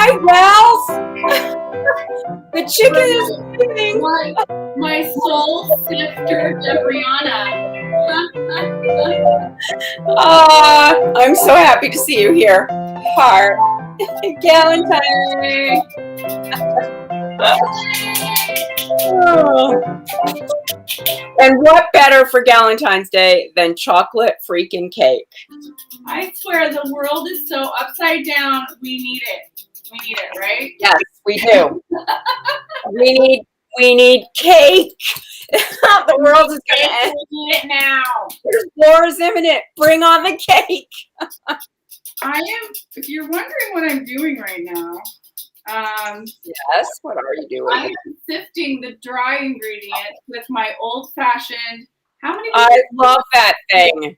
Hi, Wells. The chicken is leaving. My soul sifter, Debriana. I'm so happy to see you here. Heart. Galentine's. And what better for Galentine's Day than chocolate freaking cake? I swear the world is so upside down. We need it. We need it, right? Yes, we do. we need cake. The world is going to end. We need it now. War is imminent. Bring on the cake. If you're wondering what I'm doing right now, yes, what are you doing? I am sifting the dry ingredients with my old-fashioned. I love that thing.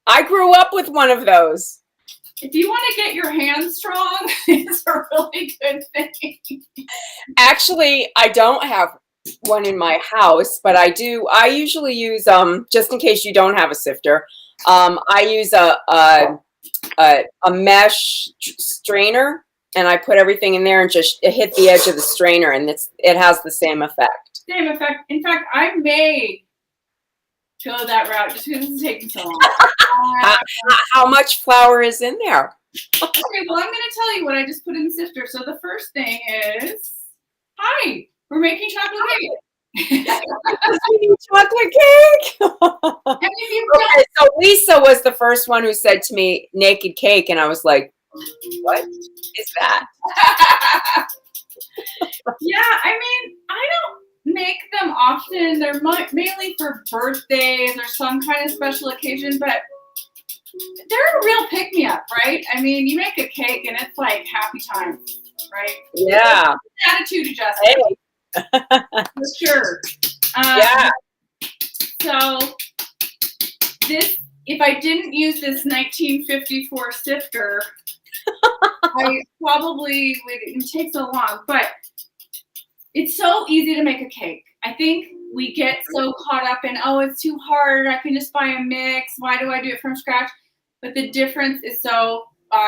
I grew up with one of those. If you want to get your hands strong, it's a really good thing. Actually, I don't have one in my house, but I do. I usually use just in case you don't have a sifter. I use a mesh strainer, and I put everything in there and just hit the edge of the strainer, and it has the same effect. Same effect. In fact, I may go that route just because it's taking so long. How much flour is in there? Okay, well, I'm going to tell you what I just put in the sifter. So the first thing is, hi, we're making chocolate cake. Chocolate cake. Okay, so Lisa was the first one who said to me naked cake, and I was like, what is that? Yeah, I mean, I don't make them often. They're mainly for birthdays or some kind of special occasion, but they're a real pick-me-up, right? I mean, you make a cake and it's like happy time, right? Yeah. Attitude adjustment. Hey. For sure. Yeah. So if I didn't use this 1954 sifter, I probably wouldn't take so long, but it's so easy to make a cake. I think we get so caught up in, oh, it's too hard. I can just buy a mix. Why do I do it from scratch? But the difference is so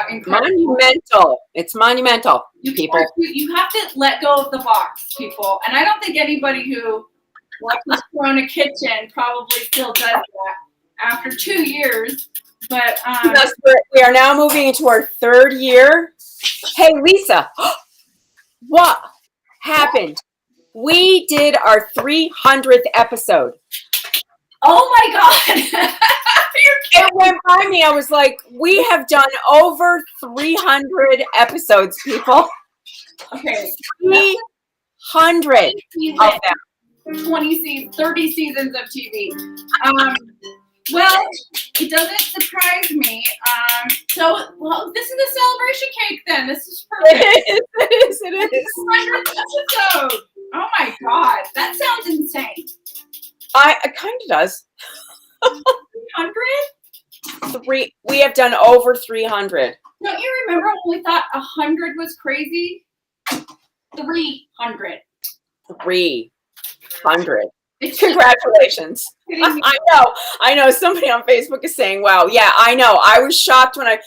incredible. Monumental. It's monumental, people. You have to let go of the box, people. And I don't think anybody who watches Corona Kitchen probably still does that after 2 years. But yes, we are now moving into our 3rd year. Hey, Lisa, what happened? We did our 300th episode. Oh my God. It went by me. I was like, we have done over 300 episodes, people. Okay. 300 of them. 30 seasons of TV. Well, it doesn't surprise me. This is a celebration cake then. This is perfect. It is. 100th episode. Oh my God. That sounds insane. It kind of does. 300? We have done over 300. Don't you remember when we thought 100 was crazy? 300. 300. Congratulations. I know. Somebody on Facebook is saying, wow. Yeah, I know. I was shocked when I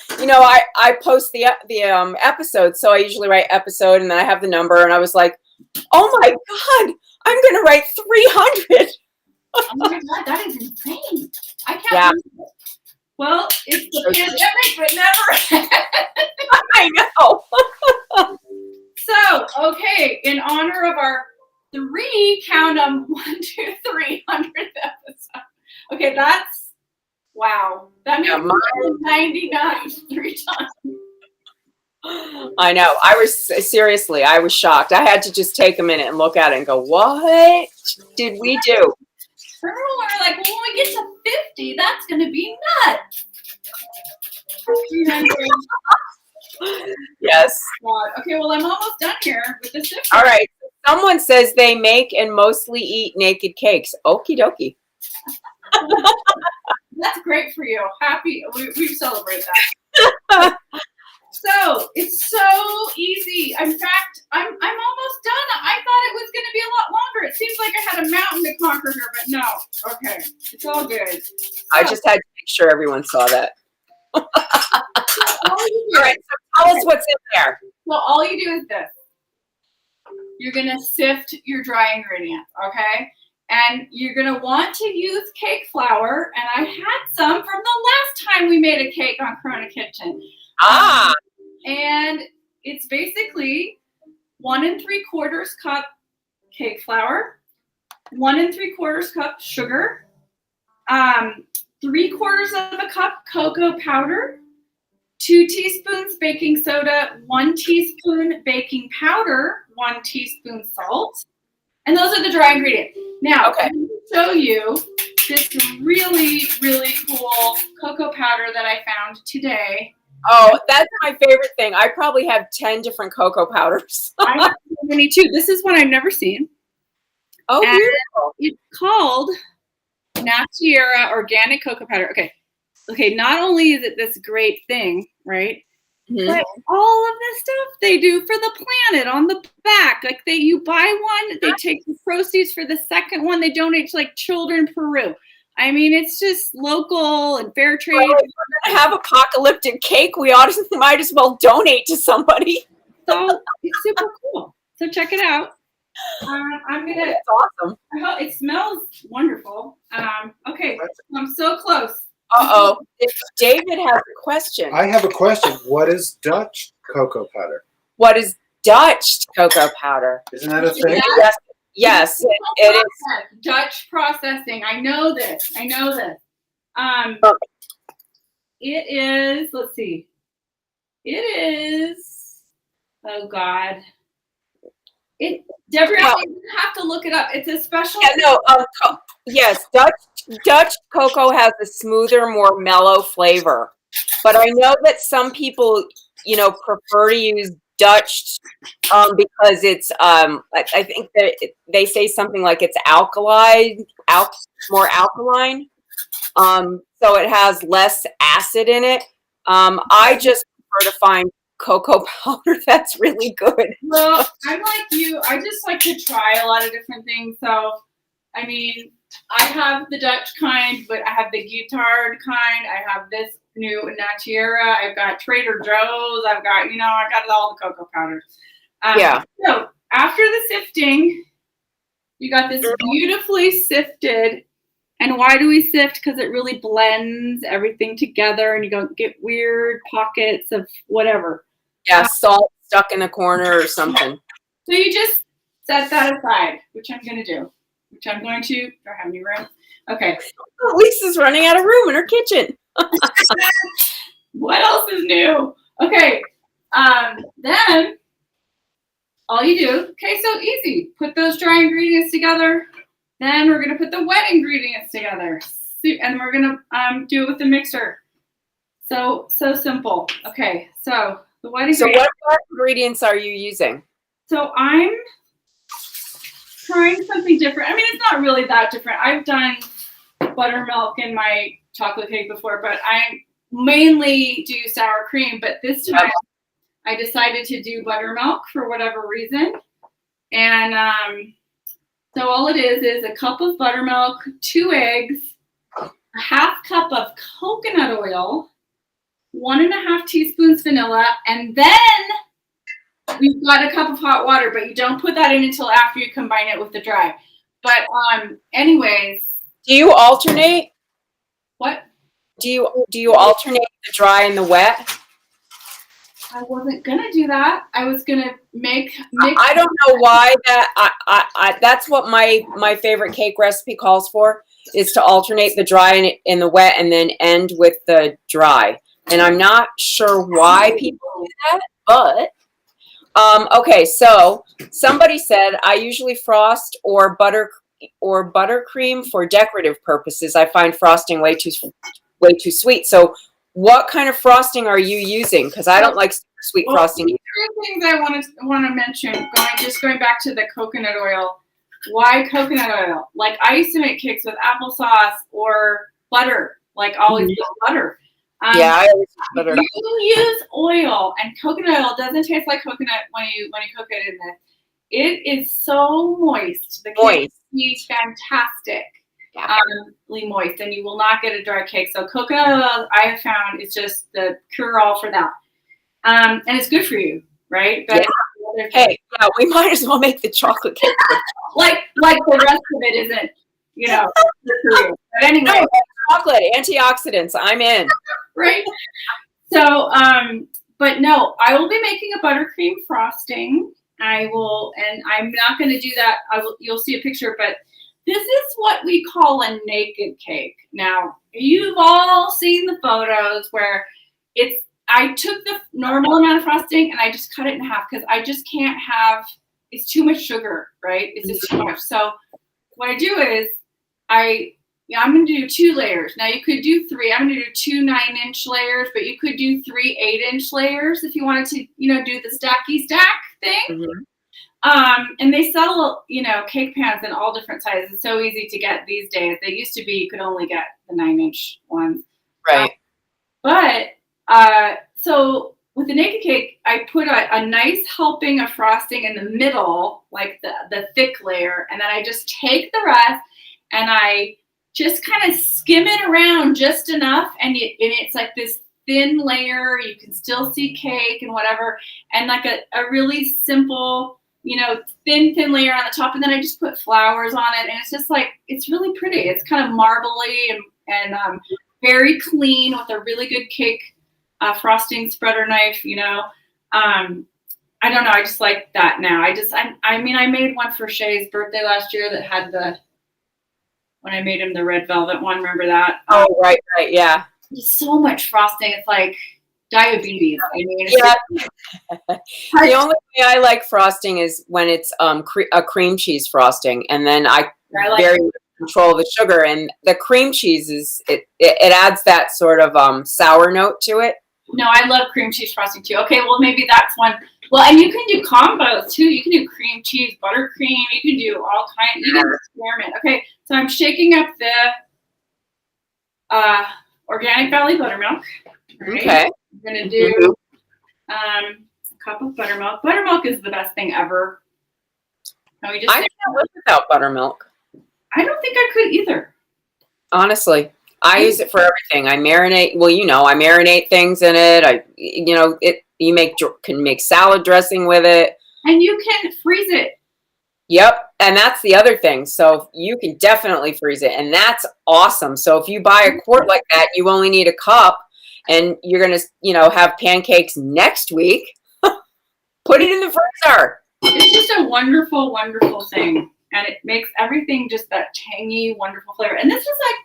post the episode. So I usually write episode and then I have the number and I was like, oh my God, I'm going to write 300. Oh my God, that is insane. I can't believe it. Well, it's the pandemic, but never. I know. So, okay, in honor of our 300th episode. Okay, that's, wow. That means 99 3 times. I know. I was shocked. I had to just take a minute and look at it and go, what did we do? Remember when we were like, well, when we get to 50, that's going to be nuts. Yes. God. Okay, well, I'm almost done here with the sifter. All right. Someone says they make and mostly eat naked cakes. Okie dokie. That's great for you. Happy. We celebrate that. So it's so easy. In fact, I'm almost done. I thought it was going to be a lot longer. It seems like I had a mountain to conquer here, but no. Okay, it's all good. I just had to make sure everyone saw that. All right, so tell us what's in there. So all you do is this. You're going to sift your dry ingredients, okay? And you're going to want to use cake flour. And I had some from the last time we made a cake on Corona Kitchen. And it's basically 1 3/4 cup cake flour, 1 3/4 cup sugar, 3/4 of a cup cocoa powder, 2 teaspoons baking soda, 1 teaspoon baking powder, 1 teaspoon salt. And those are the dry ingredients. Now, I'm going to show you this really, really cool cocoa powder that I found today. Oh, that's my favorite thing. I probably have 10 different cocoa powders. I have so many too. This is one I've never seen. Oh, And beautiful. it's called Natiera Organic Cocoa Powder. Okay, not only is it this great thing, right? Mhm. But all of this stuff they do for the planet on the back. Like you buy one, they take the proceeds for the second one, they donate to like children in Peru. I mean, it's just local and fair trade. Well, if we're gonna have apocalyptic cake, we might as well donate to somebody. So it's super cool. So check it out. I'm gonna. It's awesome. It smells wonderful. Okay, I'm so close. Uh-oh. David has a question. I have a question. What is Dutch cocoa powder? What is Dutch cocoa powder? Isn't that a thing? Yes, it is. Dutch processing. I know this. It is, let's see. It is, oh God. Deborah, you didn't have to look it up. It's a special. Yeah, no, yes, Dutch cocoa has a smoother, more mellow flavor. But I know that some people, prefer to use Dutch because it's I think that they say something like it's more alkaline. So it has less acid in it. I just prefer to find cocoa powder that's really good. Well, I'm like you. I just like to try a lot of different things. So, I mean, I have the Dutch kind, but I have the Guittard kind. I have this new Natiera. I've got Trader Joe's. I got all the cocoa powders. Yeah. So after the sifting, you got this beautifully sifted. And why do we sift? Because it really blends everything together, and you don't get weird pockets of whatever. Yeah, salt stuck in a corner or something. So you just set that aside, which I'm going to do. Do I have any room? Okay. Lisa's running out of room in her kitchen. What else is new? Okay. Then all you do, so easy. Put those dry ingredients together. Then we're going to put the wet ingredients together. And we're going to do it with the mixer. So simple. Okay. So the wet ingredients. So what ingredients are you using? So I'm trying something different. I mean, it's not really that different. I've done buttermilk in my chocolate cake before, but I mainly do sour cream. But this time I decided to do buttermilk for whatever reason. And so all it is a cup of buttermilk, 2 eggs, a half cup of coconut oil, 1.5 teaspoons vanilla, and then we've got a cup of hot water, but you don't put that in until after you combine it with the dry. But anyways. Do you alternate? What? Do you alternate the dry and the wet? I wasn't gonna do that. I was gonna mix. I don't know why that. That's what my favorite cake recipe calls for, is to alternate the dry and the wet, and then end with the dry. And I'm not sure why people do that, but okay. So somebody said I usually frost or buttercream for decorative purposes. I find frosting way too sweet. So what kind of frosting are you using? Because I don't like super sweet frosting either. 3 things I want to mention. Going back to the coconut oil. Why coconut oil? Like I used to make cakes with applesauce or butter. Like always use butter. Yeah, I always use butter. You use oil, and coconut oil doesn't taste like coconut when you cook it in this. It is so moist. The cake is fantastic. Moist, and you will not get a dry cake. So coconut oil, I have found, is just the cure-all for that. And it's good for you. right? Yeah. Other things. Hey, yeah, we might as well make the chocolate cake. like the rest of it isn't, you know, but anyway, No, chocolate, antioxidants. I'm in. right? So, but no, I will be making a buttercream frosting. I will, and I'm not going to do that. You'll see a picture, but this is what we call a naked cake. Now, you've all seen the photos where I took the normal amount of frosting and I just cut it in half because I just can't have, it's too much sugar, right? It's just too much. So what I do is I'm going to do 2 layers. Now you could do 3. I'm going to do 2 9-inch layers, but you could do 3 8-inch layers if you wanted to, do the stacky stack thing. Mm-hmm. And they sell, cake pans in all different sizes. It's so easy to get these days. They used to be, you could only get the 9-inch ones. Right. So with the naked cake, I put a nice helping of frosting in the middle, like the thick layer. And then I just take the rest and I just kind of skim it around just enough. And it's like this thin layer. You can still see cake and whatever. And like a really simple, thin layer on the top. And then I just put flowers on it. And it's just like, it's really pretty. It's kind of marbly and very clean with a really good cake frosting spreader knife, I don't know. I just like that now. I made one for Shay's birthday last year that had when I made him the red velvet one, remember that? Oh, right, yeah. So much frosting. It's like diabetes. Yeah. The only way I like frosting is when it's a cream cheese frosting, and then I like very control the sugar, and the cream cheese it adds that sort of sour note to it. No, I love cream cheese frosting too. Okay, well maybe that's one. Well, and you can do combos too. You can do cream cheese, buttercream. You can do all kinds. You can experiment. Okay, so I'm shaking up the organic Valley buttermilk. Right? Okay. I'm gonna do a cup of buttermilk. Buttermilk is the best thing ever. I can't live without buttermilk. I don't think I could either. Honestly, I use it for everything. I marinate. Well, I marinate things in it. You can make salad dressing with it, and you can freeze it. Yep, and that's the other thing. So you can definitely freeze it, and that's awesome. So if you buy a quart like that, you only need a cup, and you're gonna, have pancakes next week. Put it in the freezer. It's just a wonderful, wonderful thing, and it makes everything just that tangy, wonderful flavor. And this is like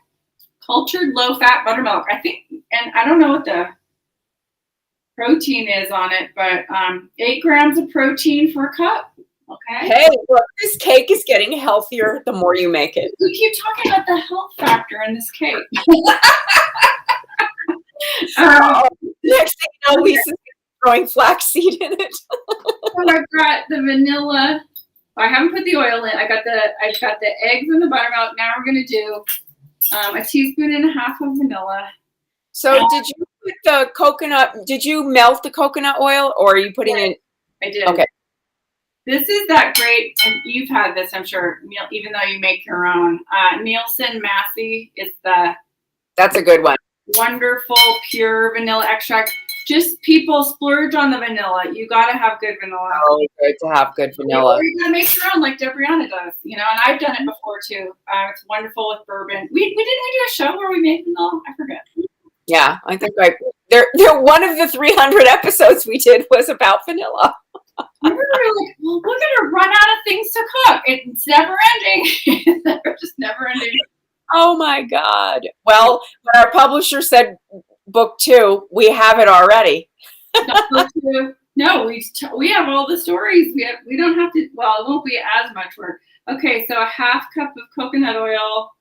cultured low-fat buttermilk, I think, and I don't know what the protein is on it, but 8 grams of protein for a cup. Okay. Hey, look, this cake is getting healthier the more you make it. We keep talking about the health factor in this cake. Next thing you know, Lisa's throwing flaxseed in it. So I've got the vanilla. I haven't put the oil in. I've got the eggs and the buttermilk. Now we're gonna do a teaspoon and a half of vanilla. So did you put the coconut? Did you melt the coconut oil, or are you putting it? I did. Okay. This is that great, and you've had this, I'm sure, even though you make your own. Nielsen Massey. That's a good one. Wonderful, pure vanilla extract. Just people splurge on the vanilla. You got to have good vanilla. Oh, good to have good vanilla. Or you got to make your own, like Debriana does, and I've done it before too. It's wonderful with bourbon. We didn't do a show where we made vanilla. I forget. Yeah, I think there. One of the 300 episodes we did was about vanilla. We were like, well, we're gonna run out of things to cook. It's never ending. It's just never ending. Oh my God. Well, when our publisher said book 2, we have it already. No, we have all the stories. We don't have to. Well, it won't be as much work. Okay, so a half cup of coconut oil.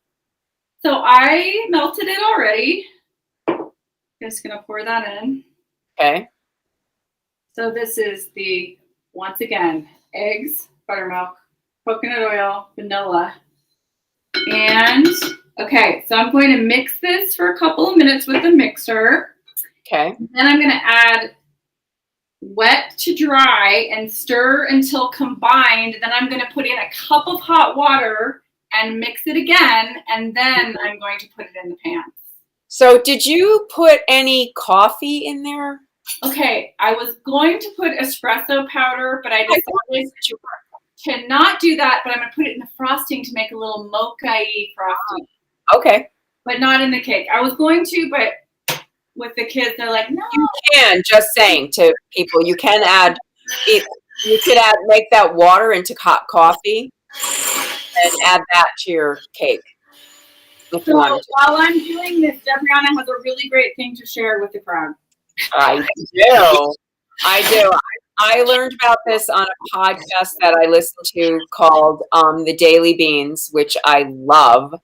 So I melted it already. Just gonna pour that in. Okay. So this is once again, eggs, buttermilk, coconut oil, vanilla. And, okay, so I'm going to mix this for a couple of minutes with the mixer. Okay. Then I'm going to add wet to dry and stir until combined. Then I'm going to put in a cup of hot water and mix it again. And then I'm going to put it in the pan. So did you put any coffee in there? Okay, I was going to put espresso powder, but I decided to not do that, but I'm going to put it in the frosting to make a little mocha-y frosting. Okay. But not in the cake. I was going to, but with the kids, they're like, no. You can, just saying to people, you can add it. You could make that water into hot coffee and add that to your cake. If you So wanted to. while I'm doing this, Debrianna has a really great thing to share with the crowd. I do. I do. I learned about this on a podcast that I listen to called The Daily Beans, which I love.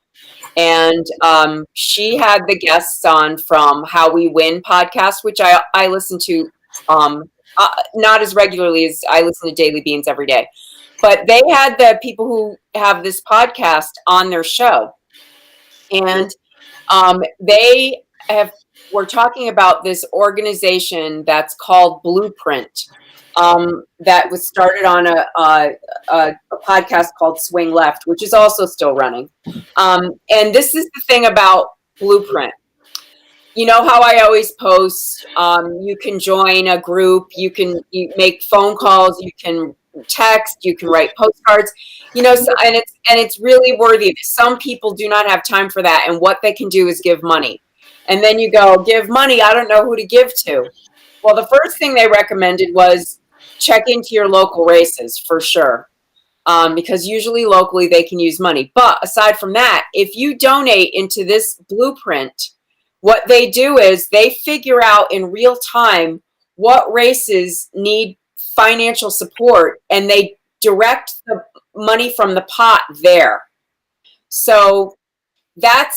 And she had the guests on from How We Win podcast, which I listen to not as regularly as I listen to Daily Beans every day. But they had the people who have this podcast on their show. And they were talking about this organization that's called Blueprint, that was started on a podcast called Swing Left, which is also still running. And this is the thing about Blueprint. You know how I always post, you can join a group, you make phone calls, you can text, you can write postcards, so, and it's really worthy. Some people do not have time for that, and what they can do is give money. And then you go, give money, I don't know who to give to. Well, the first thing they recommended was check into your local races for sure. Because usually locally they can use money. But aside from that, if you donate into this Blueprint, what they do is they figure out in real time what races need financial support, and they direct the money from the pot there. So that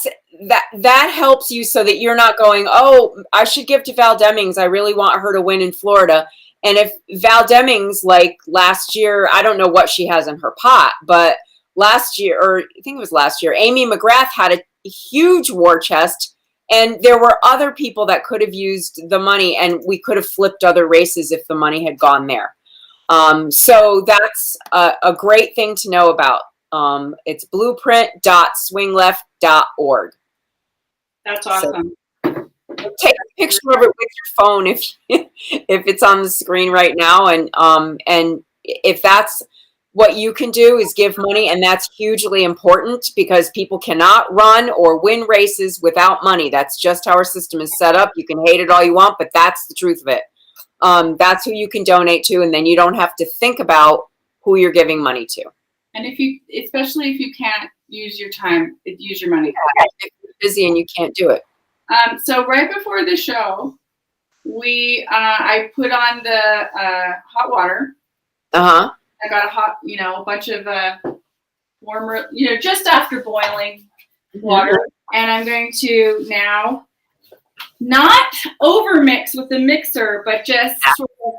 helps you so that you're not going, oh, I should give to Val Demings. I really want her to win in Florida. And if Val Demings, like last year, I don't know what she has in her pot, but last year, or I think it was last year, Amy McGrath had a huge war chest, and there were other people that could have used the money, and we could have flipped other races if the money had gone there. So that's a great thing to know about. It's blueprint.swingleft.org. That's awesome. So take a picture of it with your phone if it's on the screen right now, and if that's what you can do is give money, and that's hugely important because people cannot run or win races without money. That's just how our system is set up. You can hate it all you want, but that's the truth of it. That's who you can donate to, and then you don't have to think about who you're giving money to. And especially if you can't use your time, use your money. If you're busy and you can't do it. So right before the show, I put on the hot water. Uh-huh. I got a bunch of warmer, just after boiling water. Mm-hmm. And I'm going to now not over mix with the mixer, but just sort of,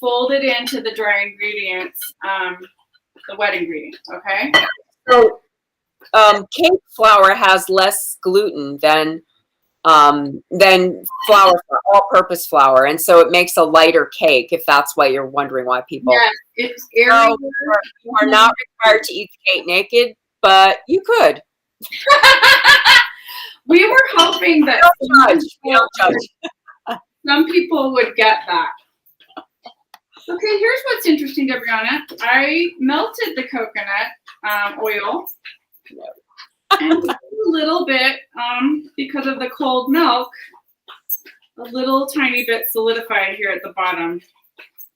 fold it into the dry ingredients, the wet ingredients. Okay. So, cake flour has less gluten than flour, all-purpose flour, and so it makes a lighter cake. If that's why you're wondering why people. Yeah, it's airier. You are not required to eat the cake naked, but you could. We were hoping that some people would get that. Okay, here's what's interesting, Debrianna. I melted the coconut oil. And a little bit, because of the cold milk, a little tiny bit solidified here at the bottom.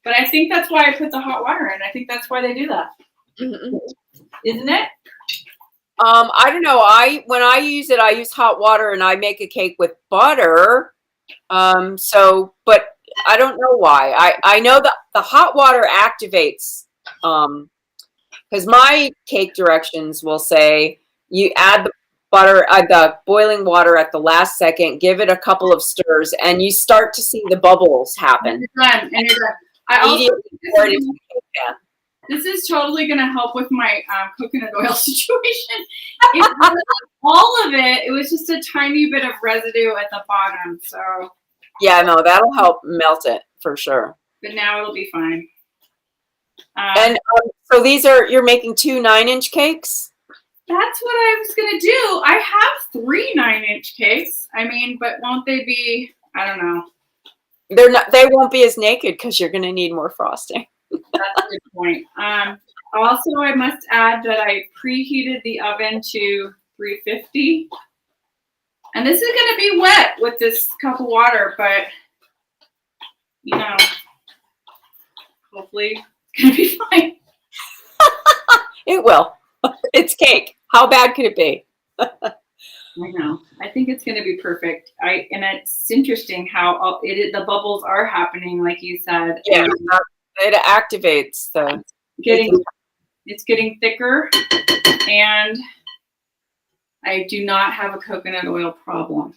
But I think that's why I put the hot water in. I think that's why they do that. Mm-hmm. Isn't it? I don't know. When I use it, I use hot water, and I make a cake with butter. But I don't know why. I know that the hot water activates, because my cake directions will say, you add the butter, the boiling water at the last second, give it a couple of stirs, and you start to see the bubbles happen. You're done. And you're done. I also think this is totally going to help with my coconut oil situation. All of it was just a tiny bit of residue at the bottom. So yeah, no, that'll help melt it for sure. But now it'll be fine. So you're making 2 9-inch cakes? That's what I was going to do. I have 3 9-inch cakes. I mean, but won't they be, I don't know. They're not. They won't be as naked because you're going to need more frosting. That's a good point. Also, I must add that I preheated the oven to 350. And this is going to be wet with this cup of water, but, you know, hopefully it's going to be fine. It will. It's cake. How bad could it be? I know. I think it's going to be perfect. And it's interesting how the bubbles are happening, like you said. Yeah, and it activates the. it's getting thicker, and I do not have a coconut oil problem.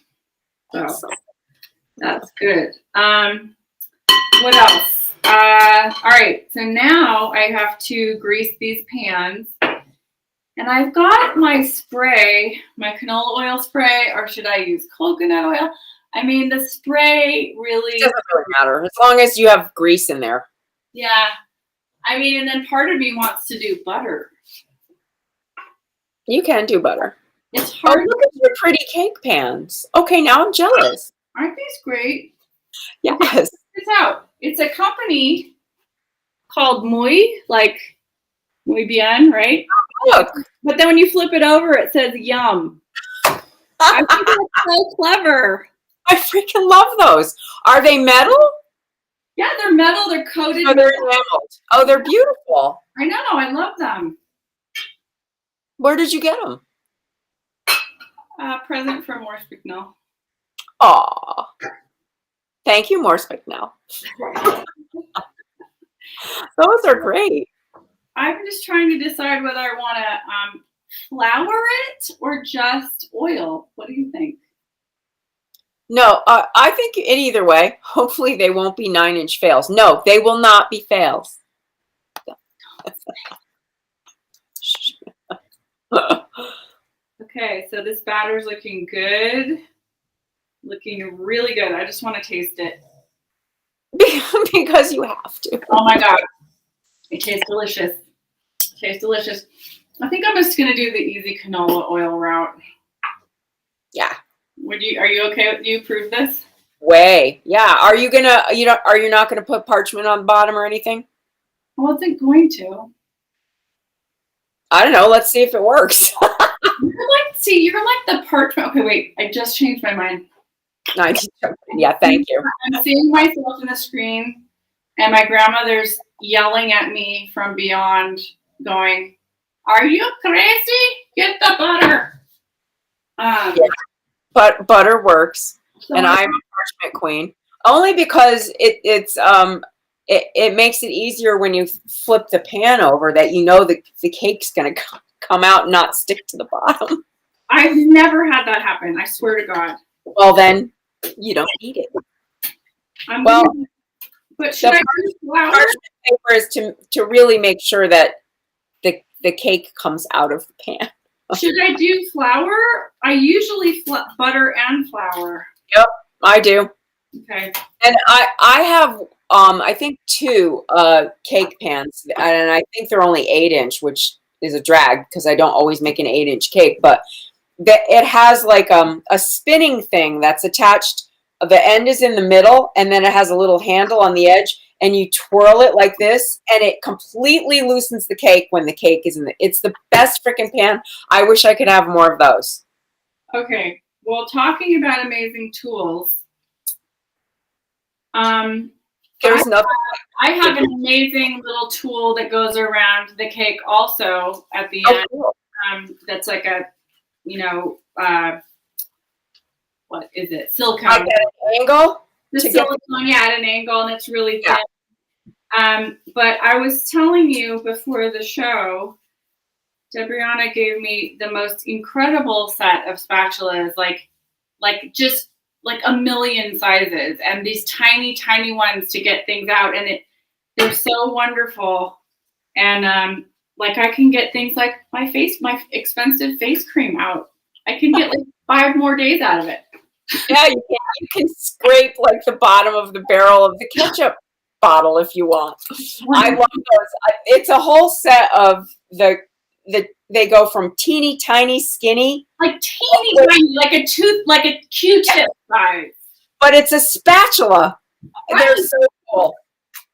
So that's good. What else? All right. So now I have to grease these pans. And I've got my spray, my canola oil spray, or should I use coconut oil? I mean, the spray really It doesn't really matter as long as you have grease in there. Yeah. I mean, and then part of me wants to do butter. You can do butter. It's Oh, hard. look at your pretty cake pans. Okay, now I'm jealous. Aren't these great? Yes. Check this out. It's a company called Muy, like Muy Bien, right? Look. But then when you flip it over, it says Yum. I think that's so clever. I freaking love those. Are they metal? Yeah, they're metal. They're coated. Oh, they're enameled. Oh, they're beautiful. I know. I love them. Where did you get them? Present from Morse Bicknell. Aw. Thank you, Morse now. Those are great. I'm just trying to decide whether I want to flour it or just oil. What do you think? No, I think in either way. Hopefully they won't be 9-inch fails. No, they will not be fails. Okay, so this batter's looking good. Looking really good. I just want to taste it. Because you have to. Oh my God. It tastes delicious. It tastes delicious. I think I'm just gonna do the easy canola oil route. Yeah. Are you okay with, do you approve this? Way. Yeah. Are you not gonna put parchment on the bottom or anything? I wasn't going to. I don't know. Let's see if it works. You're like the parchment. Okay, wait. I just changed my mind. Yeah, thank you. I'm seeing myself in the screen, and my grandmother's yelling at me from beyond, going, "Are you crazy? Get the butter." Yeah. But butter works, and I'm a parchment queen only because it makes it easier when you flip the pan over that you know the cake's gonna come out and not stick to the bottom. I've never had that happen. I swear to God. Well, then you don't eat it. But should I use flour? Parchment paper is to really make sure that the cake comes out of the pan. Should I do flour? I usually butter and flour. Yep, I do. Okay. And I have I think 2 cake pans, and I think they're only 8-inch, which is a drag because I don't always make an 8-inch cake. But it has like a spinning thing that's attached. The end is in the middle, and then it has a little handle on the edge, and you twirl it like this, and it completely loosens the cake when the cake is in the. It's the best freaking pan. I wish I could have more of those. Okay. Well, talking about amazing tools, There's nothing. I have an amazing little tool that goes around the cake also at the end. Cool. That's like a, what is it? Silicone. Like at an angle? The silicone, yeah, at an angle, and it's really thin. Yeah. But I was telling you before the show, Debriana gave me the most incredible set of spatulas, like a million sizes, and these tiny, tiny ones to get things out, and they're so wonderful. And I can get things like my expensive face cream out. I can get like 5 more days out of it. Yeah, you can scrape like the bottom of the barrel of the ketchup bottle if you want. I love those. It's a whole set of they go from teeny tiny skinny, like teeny tiny, like a Q-tip size. But it's a spatula. They're so cool.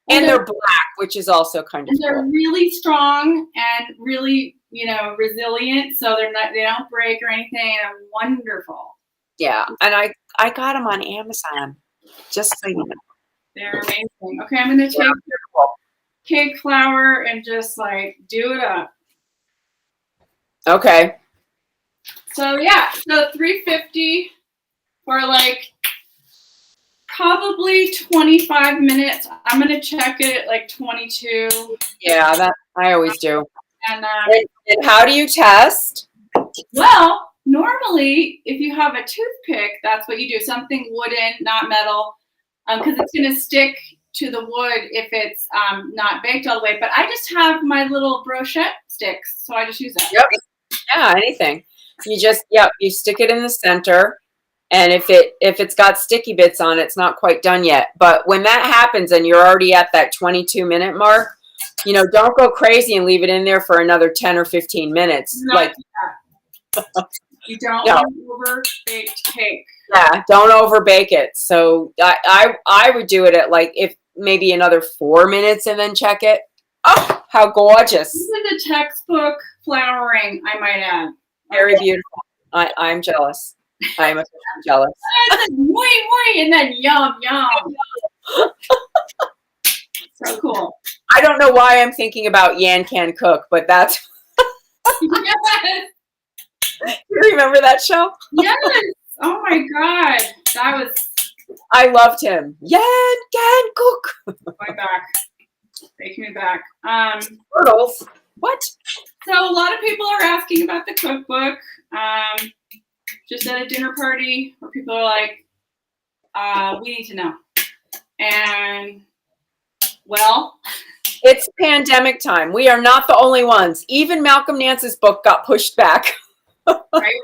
And they're black, which is also kind of And they're cool. really strong and really, resilient. So they don't break or anything. They're wonderful. Yeah, and I got them on Amazon. Just so you know. They're amazing. Okay, I'm gonna take cake flour and just like do it up. Okay. So yeah, so 350 for like probably 25 minutes. I'm gonna check it at like 22. Yeah, that I always do. And And how do you test? well, normally if you have a toothpick, that's what you do. Something wooden, not metal, because it's gonna stick to the wood if it's not baked all the way. But I just have my little brochette sticks, so I just use that. Yep. Yeah, anything. You just you stick it in the center, and if it's got sticky bits on it, it's not quite done yet. But when that happens and you're already at that 22-minute mark, don't go crazy and leave it in there for another 10 or 15 minutes. You don't want over-baked cake. Yeah, don't overbake it. So I would do it at like if maybe another 4 minutes and then check it. Oh, how gorgeous! This is a textbook flouring, I might add. Very beautiful. I'm jealous. I'm jealous. And then and then yum. So cool. I don't know why I'm thinking about Yan Can Cook, but that's. Yes. You remember that show? Yes. Oh my God. That was. I loved him. Yan Can Cook. My back. Taking me back. Turtles. What? So a lot of people are asking about the cookbook. Just at a dinner party where people are like, we need to know. And well, it's pandemic time. We are not the only ones. Even Malcolm Nance's book got pushed back. Right?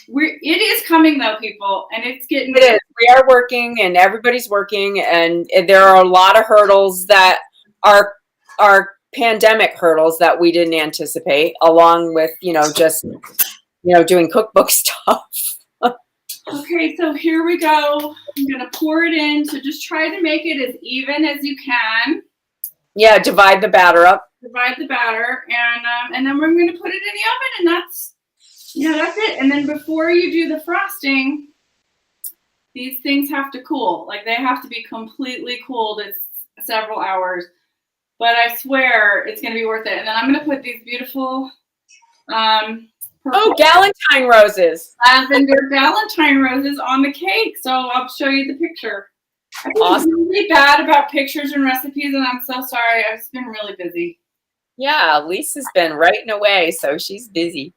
It is coming though, people, and it's getting. It is. We are working, and everybody's working, and there are a lot of hurdles that are pandemic hurdles that we didn't anticipate, along with just doing cookbook stuff. Okay, so here we go. I'm gonna pour it in. So just try to make it as even as you can. Yeah, divide the batter up. Divide the batter, and then we're gonna put it in the oven, and that's it. And then before you do the frosting, these things have to cool. Like they have to be completely cooled. It's several hours, but I swear it's gonna be worth it. And then I'm gonna put these beautiful galantine roses. Lavender galantine roses on the cake. So I'll show you the picture. I feel Awesome. really bad about pictures and recipes, and I'm so sorry. I've just been really busy. Yeah, Lisa's been writing away, so she's busy.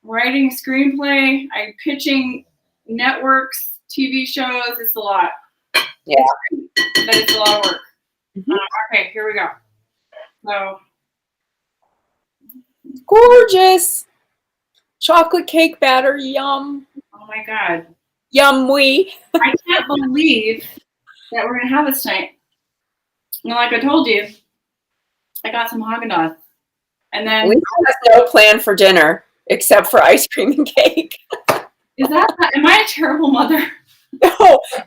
Writing a screenplay, I'm pitching networks, TV shows. It's a lot. Yeah. But it's a lot of work. Mm-hmm. Okay, here we go. So gorgeous. Chocolate cake batter, yum. oh my God. Yum-wee. I can't believe that we're going to have this tonight. And like I told you, I got some Haagen-Dazs. And then Lisa has no plan for dinner except for ice cream and cake. am I a terrible mother?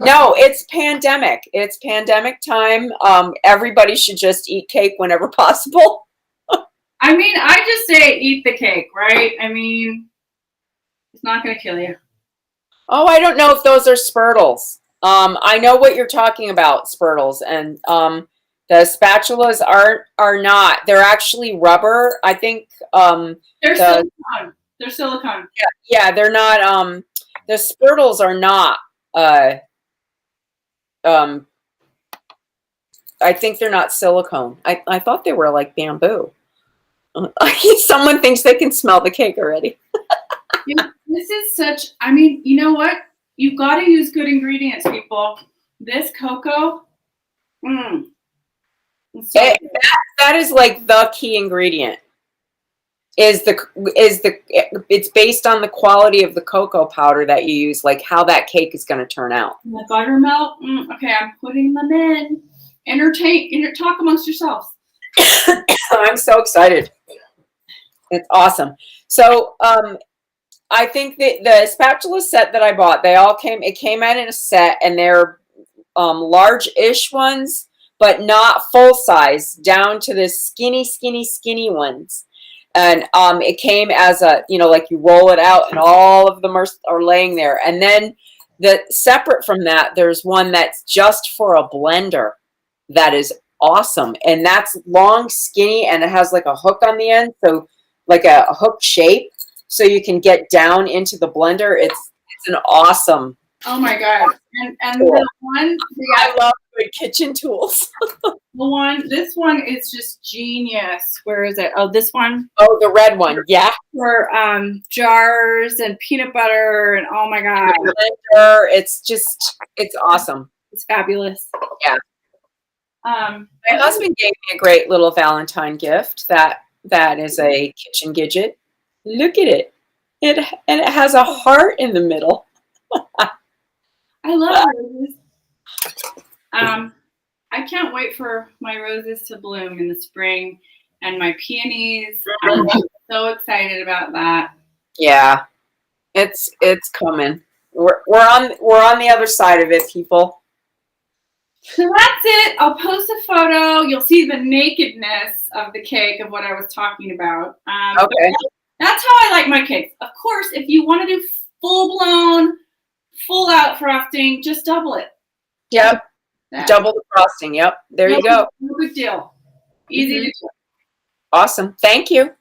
No, it's pandemic. It's pandemic time. Everybody should just eat cake whenever possible. I mean, I just say eat the cake, right? I mean, it's not going to kill you. Oh, I don't know if those are Spurtles. I know what you're talking about, Spurtles, and the spatulas are not. They're actually rubber. I think. They're silicone. They're silicone. Yeah, they're not. The Spurtles are not. I think they're not silicone. I thought they were like bamboo. Someone thinks they can smell the cake already. This is such, I mean, you know what? You've got to use good ingredients, people. This cocoa, that is like the key ingredient. It's based on the quality of the cocoa powder that you use, like how that cake is going to turn out. The buttermilk. Okay, I'm putting them in. Talk amongst yourselves. I'm so excited. It's awesome. So I think that the spatula set that I bought, it came out in a set, and they're large-ish ones, but not full size, down to the skinny ones. And it came as a, like you roll it out and all of them are laying there. And then separate from that, there's one that's just for a blender that is awesome. And that's long, skinny, and it has like a hook on the end. So like a hook shape. So you can get down into the blender. It's an awesome. Oh my God. And Cool. the one, I love good kitchen tools. this one is just genius. Where is it? Oh, this one. Oh, the red one. Yeah. For jars and peanut butter and oh my God. Blender. It's awesome. It's fabulous. Yeah. My My husband gave me a great little Valentine gift. That is a kitchen gadget. Look at it. And it has a heart in the middle. I love roses. I can't wait for my roses to bloom in the spring and my peonies. I'm so excited about that. Yeah. It's coming. We're on the other side of it, people. So that's it. I'll post a photo. You'll see the nakedness of the cake of what I was talking about. Okay. That's how I like my cakes. Of course, if you want to do full-blown, full-out frosting, just double it. Yep. Double the frosting. Yep. There you go. No big deal. Easy to do. Awesome. Thank you.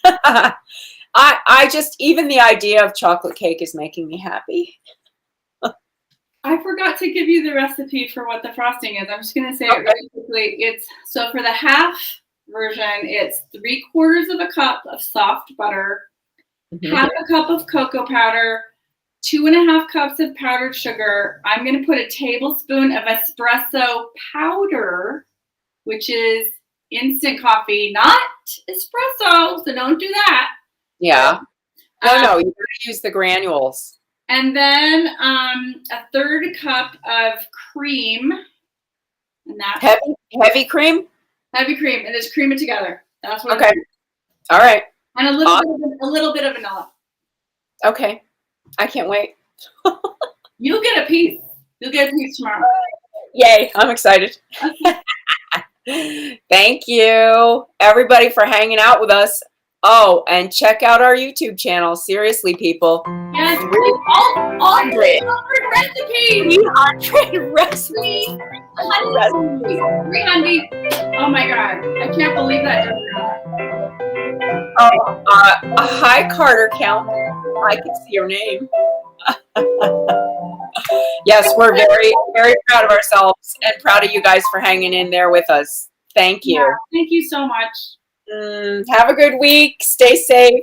I just, even the idea of chocolate cake is making me happy. I forgot to give you the recipe for what the frosting is. I'm just going to say it really quickly. So for the half version, it's 3/4 of a cup of soft butter, half a cup of cocoa powder, 2.5 cups of powdered sugar. I'm going to put a tablespoon of espresso powder, which is instant coffee, not espresso. So don't do that. Yeah. No, you gotta use the granules. And then a 1/3 cup of cream. And that's Heavy cream? heavy cream. And just cream it together. That's what Okay. All right. And a little bit of vanilla. Okay. I can't wait. You'll get a piece. You'll get a piece tomorrow. Yay. I'm excited. Thank you, everybody, for hanging out with us. Oh, and check out our YouTube channel. Seriously, people. Yes, all 300 recipes. 300 recipes. 300. Oh my God. I can't believe that. A high Carter count. I can see your name. Yes, we're very, very proud of ourselves and proud of you guys for hanging in there with us. Thank you. Yeah, thank you so much. Have a good week. Stay safe.